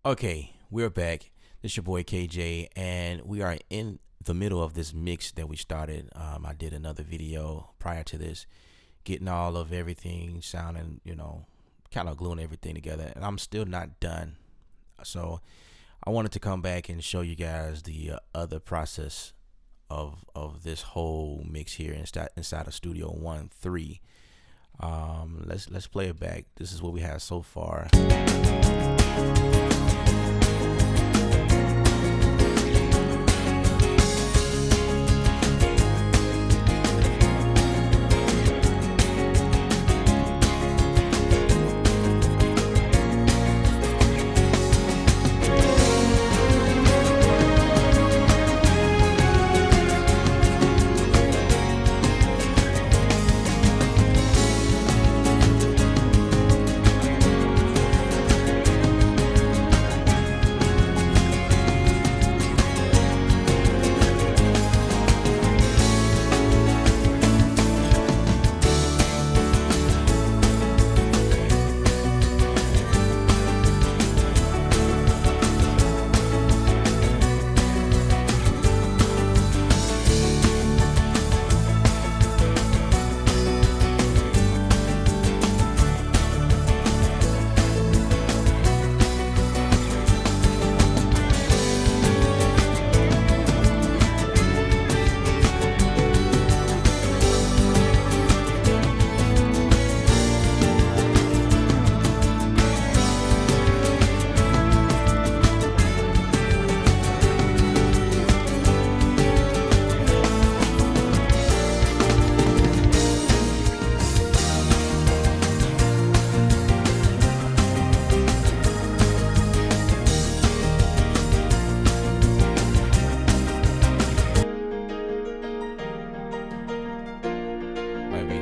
Okay, we're back. This is your boy KJ, and we are in the middle of this mix that we started. I did another video prior to this, getting all of everything sounding, kind of gluing everything together, and I'm still not done. So I wanted to come back and show you guys the other process of this whole mix here inside of Studio One 3. Let's play it back. This is what we have so far.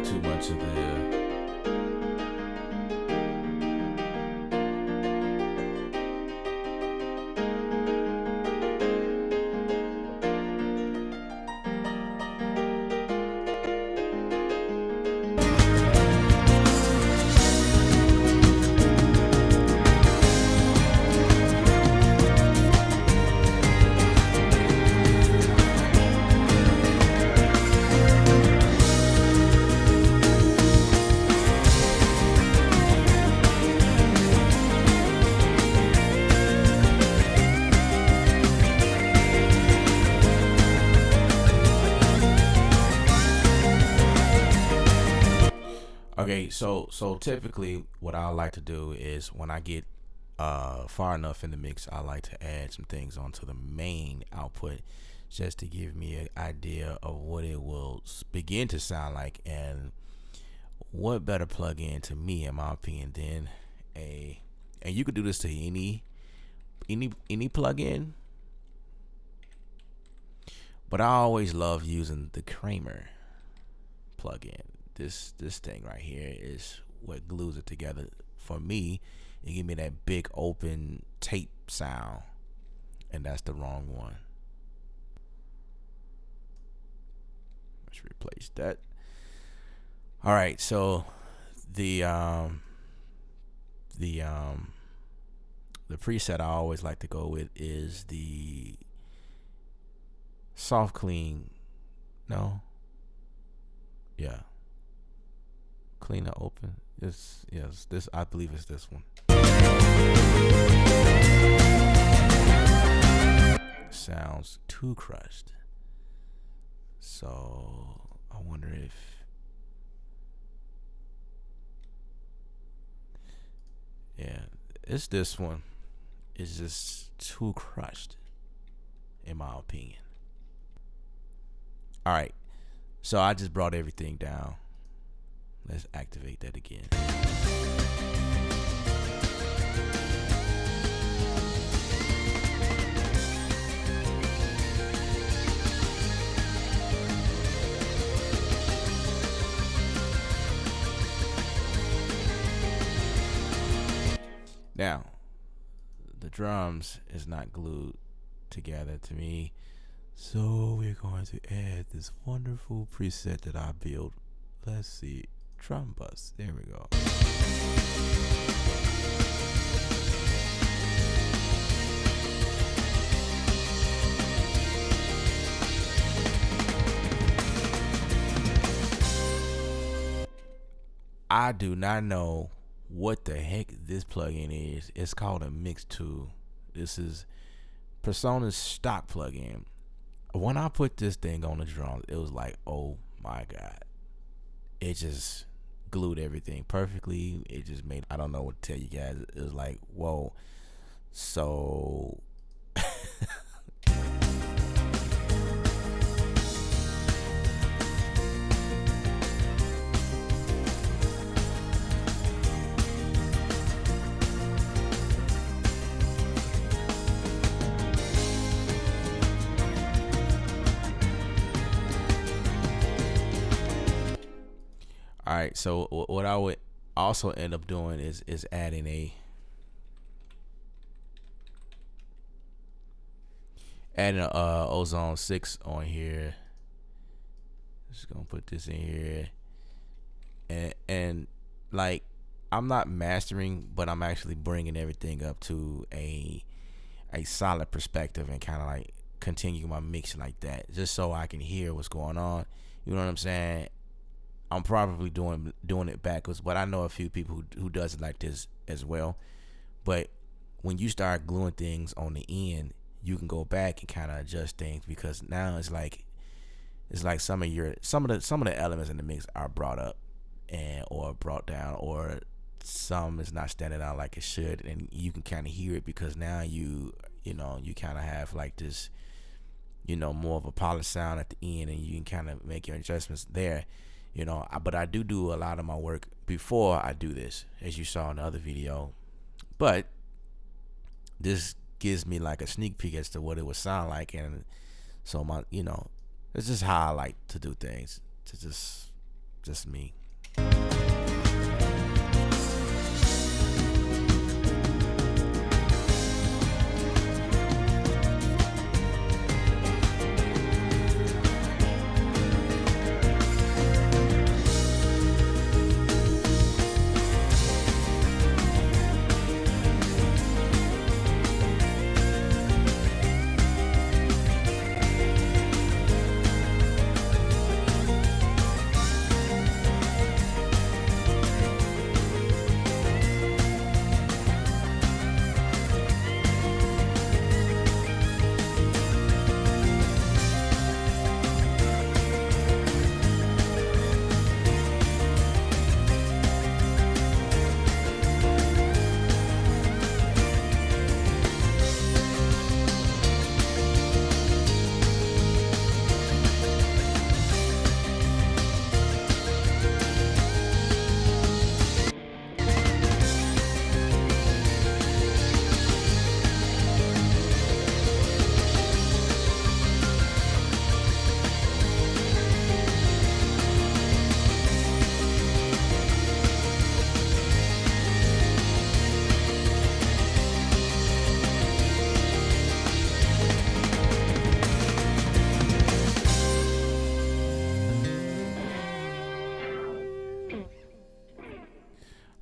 Too much of the Okay, so typically what I like to do is when I get far enough in the mix, I like to add some things onto the main output just to give me an idea of what it will begin to sound like, and what better plug-in to me, in my opinion, than and you could do this to any plug-in, but I always love using the Kramer plug-in. This thing right here is what glues it together for me and give me that big open tape sound, and that's the wrong one. Let's replace that. All right, so the preset I always like to go with is the soft clean. No, yeah. Cleaner open. Yes, this, I believe it's this one. Sounds too crushed. So I wonder if it's this one. It's just too crushed, in my opinion. All right, so I just brought everything down. Let's activate that again. Now, the drums is not glued together to me, so we're going to add this wonderful preset that I built. Let's see. Drum bus. There we go. I do not know what the heck this plugin is. It's called a mix tool. This is Persona's stock plugin. When I put this thing on the drums, it was like, oh my god, it just glued everything perfectly. It just made, I don't know what to tell you guys. It was like, whoa. So all right, so what I would also end up doing is adding a ozone 6 on here. Just gonna put this in here, and like, I'm not mastering, but I'm actually bringing everything up to a solid perspective and kind of like continue my mix like that, just so I can hear what's going on. You know what I'm saying? I'm probably doing it backwards, but I know a few people who does it like this as well. But when you start gluing things on the end, you can go back and kind of adjust things, because now it's like some of the elements in the mix are brought up and or brought down, or some is not standing out like it should, and you can kind of hear it, because now you kind of have like this, more of a polished sound at the end, and you can kind of make your adjustments there. But I do a lot of my work before I do this, as you saw in the other video. But this gives me like a sneak peek as to what it would sound like, and so it's just how I like to do things. It's just me.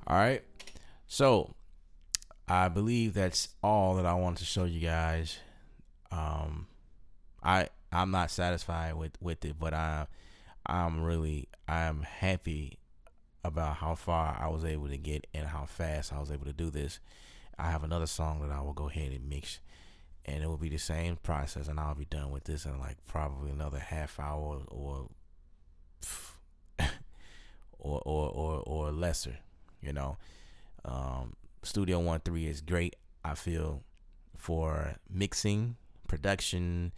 All right, so I believe that's all that I wanted to show you guys. I'm not satisfied with it, but I'm happy about how far I was able to get and how fast I was able to do this. I have another song that I will go ahead and mix, and it will be the same process, and I'll be done with this in like probably another half hour or or lesser. Studio 1.3 is great, I feel, for mixing, production,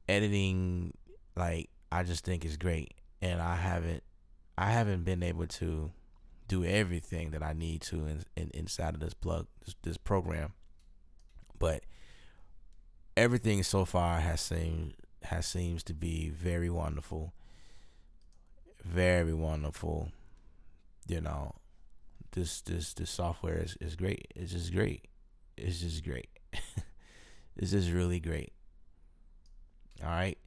editing. Like, I just think it's great, and I haven't been able to do everything that I need to inside of this program, but everything so far seems to be very wonderful, very wonderful. This software is great. It's just great. It's just great. It's just really great. All right.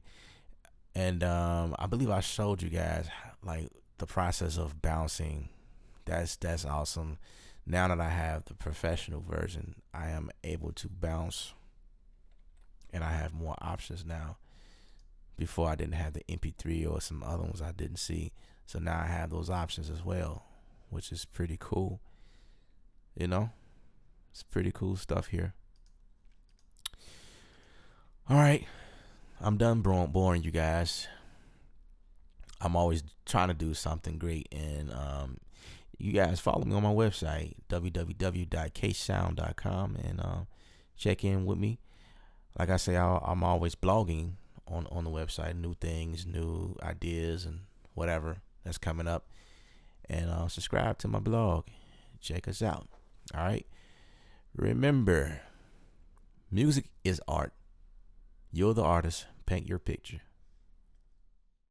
And I believe I showed you guys like the process of bouncing. That's awesome. Now that I have the professional version, I am able to bounce, and I have more options now. Before, I didn't have the MP3 or some other ones I didn't see. So now I have those options as well. which is pretty cool. You know, it's pretty cool stuff here. All right, I'm done boring you guys. I'm always trying to do something great, and you guys follow me on my website www.ksound.com and check in with me. Like I say, I'm always blogging on the website, new things, new ideas, and whatever that's coming up. And subscribe to my blog. Check us out. All right. Remember, music is art. You're the artist. Paint your picture.